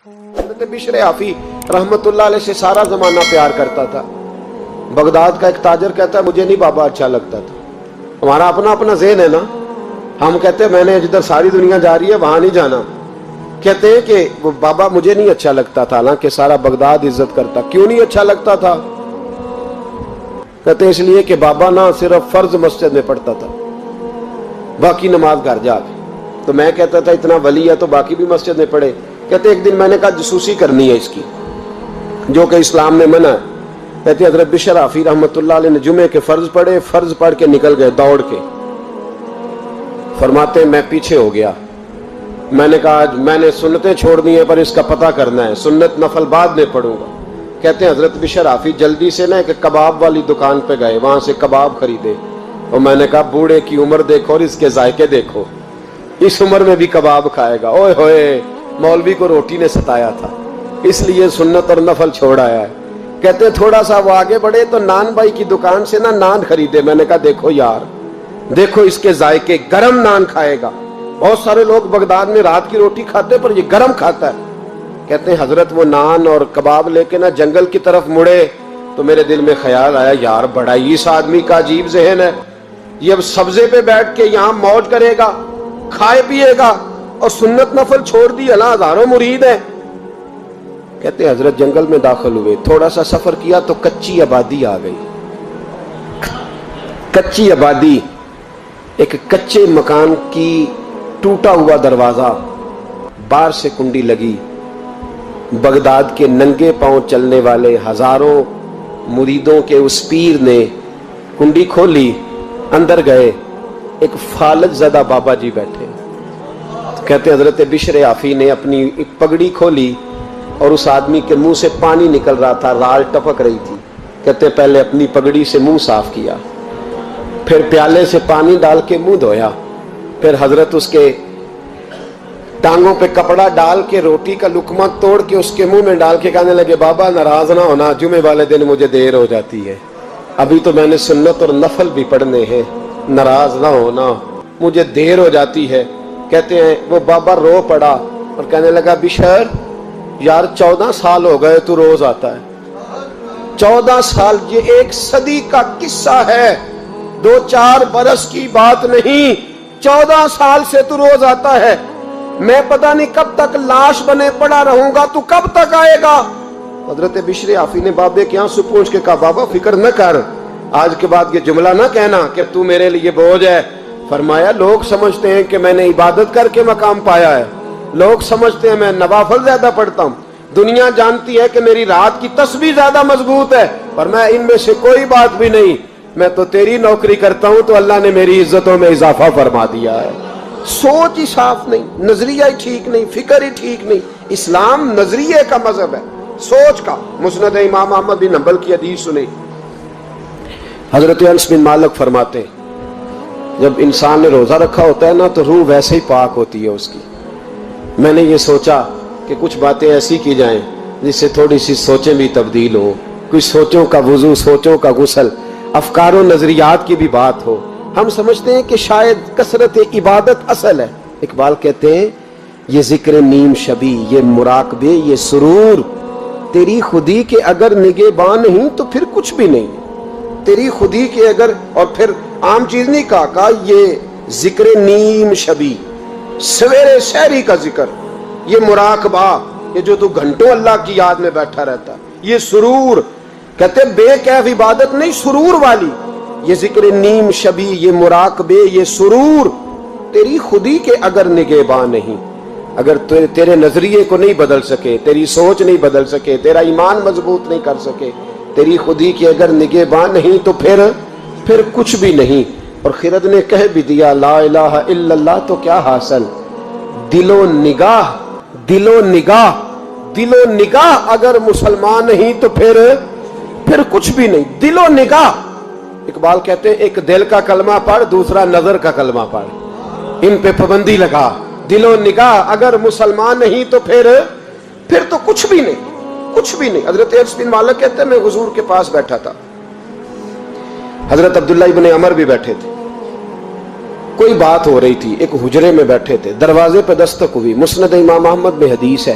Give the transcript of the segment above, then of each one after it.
حضرت بشر آفی رحمتullah علیہ سے سارا زمانہ پیار کرتا تھا. بغداد کا ایک تاجر کہتا ہے مجھے نہیں بابا اچھا لگتا تھا. ہمارا اپنا اپنا ذہن ہے نا, ہم کہتے ہیں میں نے جدھر ساری دنیا جا رہی ہے وہاں نہیں جانا. کہتے ہیں کہ وہ بابا مجھے نہیں اچھا لگتا تھا, حالانکہ سارا بغداد عزت کرتا. کیوں نہیں اچھا لگتا تھا؟ کہتے ہیں اس لیے کہ بابا نہ صرف فرض مسجد میں پڑھتا تھا, باقی نماز گھر جا کے. تو میں کہتا تھا اتنا ولی ہے تو باقی بھی مسجد میں پڑھے. کہتے ایک دن میں نے کہا جسوسی کرنی ہے اس کی, جو کہ اسلام میں منع ہے. کہتے حضرت بشر آفی رحمتullah علیہ نے جمعے کے فرض پڑھے, فرض پڑھ کے نکل گئے دوڑ کے. فرماتے میں پیچھے ہو گیا. میں نے کہا آج میں نے سنتیں چھوڑ دی ہیں پر اس کا پتہ کرنا ہے, سنت نفل بعد میں پڑھوں گا. کہتے ہیں حضرت بشر آفی جلدی سے نا ایک کباب والی دکان پہ گئے, وہاں سے کباب خریدے. اور میں نے کہا بوڑھے کی عمر دیکھو اور اس کے ذائقے دیکھو, اس عمر میں بھی کباب کھائے گا. اوئے ہوئے, مولوی کو روٹی نے ستایا تھا اس لیے سنت اور نفل چھوڑ آیا ہے. کہتے ہیں تھوڑا سا وہ آگے بڑھے تو نان بھائی کی دکان سے نا نان خریدے. میں نے کہا دیکھو یار, دیکھو اس کے ذائقے, گرم نان کھائے گا. بہت سارے لوگ بغداد میں رات کی روٹی کھاتے پر یہ گرم کھاتا ہے. کہتے ہیں حضرت وہ نان اور کباب لے کے نا جنگل کی طرف مڑے تو میرے دل میں خیال آیا یار بڑا ہی اس آدمی کا عجیب ذہن ہے, یہ اب سبزے پہ بیٹھ کے یہاں موج کرے گا, کھائے پیے گا, اور سنت نفل چھوڑ دی, اللہ ہزاروں مرید ہیں. کہتے ہیں حضرت جنگل میں داخل ہوئے, تھوڑا سا سفر کیا تو کچی آبادی آ گئی. کچی آبادی, ایک کچے مکان کی ٹوٹا ہوا دروازہ, باہر سے کنڈی لگی. بغداد کے ننگے پاؤں چلنے والے ہزاروں مریدوں کے اس پیر نے کنڈی کھولی, اندر گئے. ایک فالج زدہ بابا جی بیٹھے. کہتے حضرت بشر آفی نے اپنی ایک پگڑی کھولی اور اس آدمی کے منہ سے پانی نکل رہا تھا, رال ٹپک رہی تھی. کہتے پہلے اپنی پگڑی سے منہ صاف کیا, پھر پیالے سے پانی ڈال کے منہ دھویا, پھر حضرت اس کے ٹانگوں پہ کپڑا ڈال کے روٹی کا لقمہ توڑ کے اس کے منہ میں ڈال کے کہنے لگے بابا ناراض نہ ہونا, جمعے والے دن مجھے دیر ہو جاتی ہے, ابھی تو میں نے سنت اور نفل بھی پڑھنے ہیں, ناراض نہ ہونا مجھے دیر ہو جاتی ہے. کہتے ہیں وہ بابا رو پڑا اور کہنے لگا بشر یار 14 سال ہو گئے تو روز آتا ہے. 14 سال, یہ 1 صدی کا قصہ ہے, 2-4 برس کی بات نہیں. 14 سال سے تو روز آتا ہے. میں پتہ نہیں کب تک لاش بنے پڑا رہوں گا, تو کب تک آئے گا؟ حضرت بشر آفی نے بابے کے آنسو پوچھ کے کہا بابا فکر نہ کر, آج کے بعد یہ جملہ نہ کہنا کہ تو میرے لیے بوجھ ہے. فرمایا لوگ سمجھتے ہیں کہ میں نے عبادت کر کے مقام پایا ہے, لوگ سمجھتے ہیں میں نوافل زیادہ پڑھتا ہوں, دنیا جانتی ہے کہ میری رات کی تسبیح زیادہ مضبوط ہے, پر میں ان میں سے کوئی بات بھی نہیں. میں تو تیری نوکری کرتا ہوں تو اللہ نے میری عزتوں میں اضافہ فرما دیا ہے. سوچ ہی صاف نہیں, نظریہ ہی ٹھیک نہیں, فکر ہی ٹھیک نہیں. اسلام نظریے کا مذہب ہے, سوچ کا. مسند امام احمد بن حنبل کی حدیث سنی, حضرت انس بن مالک فرماتے جب انسان نے روزہ رکھا ہوتا ہے نا تو روح ویسے ہی پاک ہوتی ہے اس کی. میں نے یہ سوچا کہ کچھ باتیں ایسی کی جائیں جس سے تھوڑی سی سوچیں بھی تبدیل ہو, کچھ سوچوں کا وضو, سوچوں کا غسل, افکار و نظریات کی بھی بات ہو. ہم سمجھتے ہیں کہ شاید کثرت عبادت اصل ہے. اقبال کہتے ہیں یہ ذکر نیم شبی, یہ مراقبے, یہ سرور, تیری خودی کے اگر نگہباں نہیں تو پھر کچھ بھی نہیں. تیری خودی کے اگر, اور پھر عام چیز نہیں کہا یہ ذکر نیم شبی, سویرے سحری کا ذکر, یہ مراقبہ, یہ جو تو گھنٹوں اللہ کی یاد میں بیٹھا رہتا, یہ سرور. کہتے بے کیف عبادت نہیں, سرور والی. یہ ذکر نیم شبی, یہ مراقبے, یہ سرور, تیری خودی کے اگر نگہباں نہیں, اگر تیرے نظریے کو نہیں بدل سکے, تیری سوچ نہیں بدل سکے, تیرا ایمان مضبوط نہیں کر سکے, تیری خودی کے اگر نگہباں نہیں تو پھر کچھ بھی نہیں. اور خرد نے کہہ بھی دیا لا الہ الا اللہ تو کیا حاصل, دل و نگاہ, دل و نگاہ, دل و نگاہ اگر مسلمان نہیں تو پھر کچھ بھی نہیں. دل و نگاہ. اقبال کہتے ہیں ایک دل کا کلمہ پڑھ, دوسرا نظر کا کلمہ پڑھ, ان پہ پابندی لگا. دل و نگاہ اگر مسلمان نہیں تو پھر تو کچھ بھی نہیں, کچھ بھی نہیں. حضرت انس بن مالک کہتے ہیں میں حضور کے پاس بیٹھا تھا, حضرت عبداللہ ابن عمر بھی بیٹھے تھے, کوئی بات ہو رہی تھی, ایک حجرے میں بیٹھے تھے, دروازے پہ دستک ہوئی. مسند امام احمد میں حدیث ہے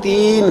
3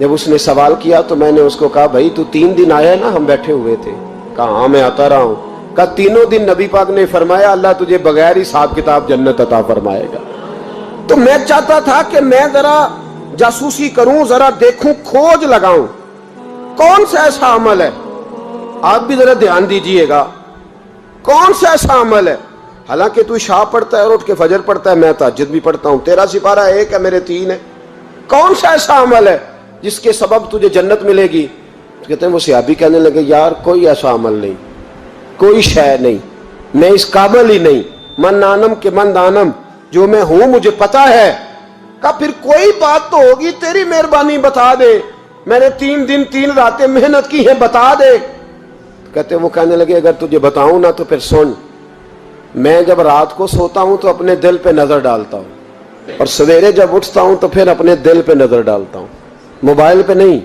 جب اس نے سوال کیا تو میں نے اس کو کہا بھائی تو 3 دن آیا نا ہم بیٹھے ہوئے تھے؟ کہا ہاں میں آتا رہا ہوں۔ کہا 3 دن نبی پاک نے فرمایا اللہ تجھے بغیر حساب کتاب جنت عطا فرمائے گا۔ تو میں چاہتا تھا کہ میں ذرا جاسوسی کروں، ذرا دیکھوں، کھوج لگاؤں کون سا ایسا عمل ہے، آپ بھی ذرا دھیان دیجئے گا، کون سا ایسا عمل ہے، حالانکہ تو عشاء پڑھتا ہے اور اٹھ کے فجر پڑھتا ہے، میں تہجد بھی پڑھتا ہوں، تیرا سپارہ 1 ہے میرے 3 ہے، کون سا ایسا عمل ہے جس کے سبب تجھے جنت ملے گی؟ کہتے ہیں وہ صحابی کہنے لگے یار کوئی ایسا عمل نہیں، کوئی شے نہیں، میں اس قابل ہی نہیں، من نانم کے من دانم، جو میں ہوں مجھے پتا ہے۔ کہا پھر کوئی بات تو ہوگی، تیری مہربانی بتا دے، میں نے 3 دن 3 راتیں محنت کی ہیں، بتا دے۔ کہتے وہ کہنے لگے اگر تجھے بتاؤں نا تو پھر سن، میں جب رات کو سوتا ہوں تو اپنے دل پہ نظر ڈالتا ہوں، اور سویرے جب اٹھتا ہوں تو پھر اپنے دل پہ نظر ڈالتا ہوں، موبائل پہ نہیں،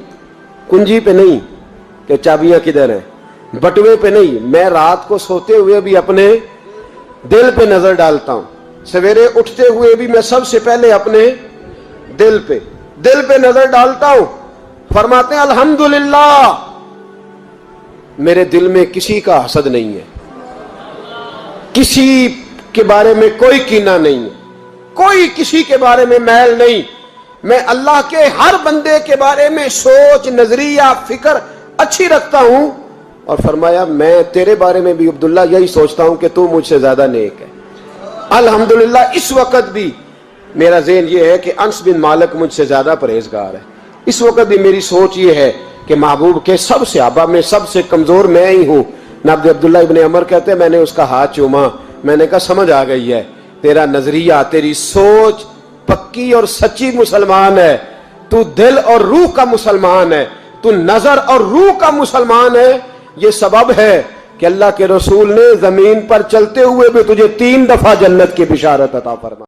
کنجی پہ نہیں کہ چابیاں کدھر ہیں، بٹوے پہ نہیں، میں رات کو سوتے ہوئے بھی اپنے دل پہ نظر ڈالتا ہوں، سویرے اٹھتے ہوئے بھی میں سب سے پہلے اپنے دل پہ نظر ڈالتا ہوں۔ فرماتے ہیں الحمدللہ میرے دل میں کسی کا حسد نہیں ہے، کسی کے بارے میں کوئی کینہ نہیں ہے، کوئی کسی کے بارے میں میل نہیں، میں اللہ کے ہر بندے کے بارے میں سوچ، نظریہ، فکر اچھی رکھتا ہوں۔ اور فرمایا میں تیرے بارے میں بھی عبداللہ یہی سوچتا ہوں کہ تو مجھ سے زیادہ نیک ہے۔ الحمدللہ اس وقت بھی میرا ذہن یہ ہے کہ انس بن مالک مجھ سے زیادہ پرہیزگار ہے، اس وقت بھی میری سوچ یہ ہے کہ محبوب کے سب صحابہ میں سب سے کمزور میں ہی ہوں۔ نبی عبداللہ ابن عمر کہتے ہیں میں نے اس کا ہاتھ چوما، میں نے کہا سمجھ آ گئی ہے، تیرا نظریہ، تیری سوچ پکی اور سچی مسلمان ہے، تو دل اور روح کا مسلمان ہے، تو نظر اور روح کا مسلمان ہے۔ یہ سبب ہے کہ اللہ کے رسول نے زمین پر چلتے ہوئے بھی تجھے 3 دفعہ جنت کی بشارت عطا فرمائی۔